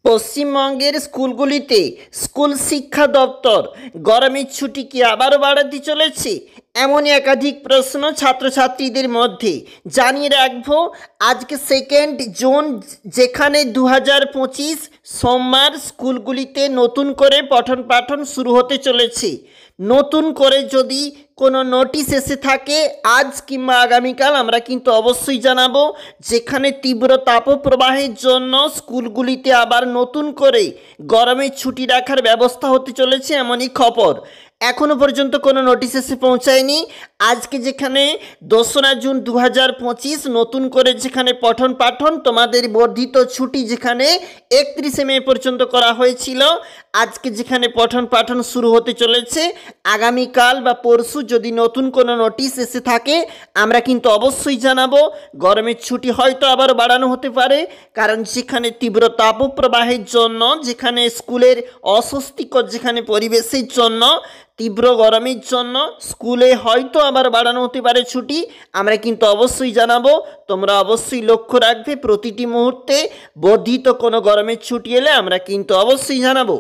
পশ্চিমবঙ্গের স্কুলগুলিতে স্কুল শিক্ষা দপ্তর গরমের ছুটি কি আবারও বাড়াতে চলেছে? এমনই একাধিক প্রশ্ন ছাত্রছাত্রীদের মধ্যে। জানিয়ে রাখবো, আজকে 2 জুন, যেখানে 2025 সোমবার স্কুলগুলিতে নতুন করে পঠন পাঠন শুরু হতে চলেছে। নতুন করে যদি কোনো নোটিশ এসে থাকে আজ কিংবা আগামীকাল, আমরা কিন্তু অবশ্যই জানাবো। যেখানে তীব্র তাপপ্রবাহের জন্য স্কুলগুলিতে আবার নতুন করে গরমের ছুটি রাখার ব্যবস্থা হতে চলেছে, এমনই খবর। এখনও পর্যন্ত কোনো নোটিশ এসে পৌঁছায়নি। আজকে যেখানে 2রা জুন 2025 নতুন করে যেখানে পঠন পাঠন, তোমাদের বর্ধিত ছুটি যেখানে 31শে মে পর্যন্ত করা হয়েছিল, আজকে যেখানে পঠন পাঠন শুরু হতে চলেছে। আগামীকাল বা পরশু যদি নতুন কোনো নোটিশ এসে থাকে আমরা কিন্তু অবশ্যই জানাবো। গরমের ছুটি হয়তো আবার বাড়ানো হতে পারে, কারণ যেখানে তীব্র তাপপ্রবাহের জন্য, যেখানে স্কুলের অস্বস্তিকর যেখানে পরিবেশের জন্য, তীব্র গরমের জন্য স্কুলে হয়তো আবার বাড়ানো হতে পারে ছুটি। আমরা কিন্তু অবশ্যই জানাবো। তোমরা অবশ্যই লক্ষ্য রাখবে, প্রতিটি মুহূর্তে বর্ধিত কোনো গরমের ছুটি এলে আমরা কিন্তু অবশ্যই জানাবো।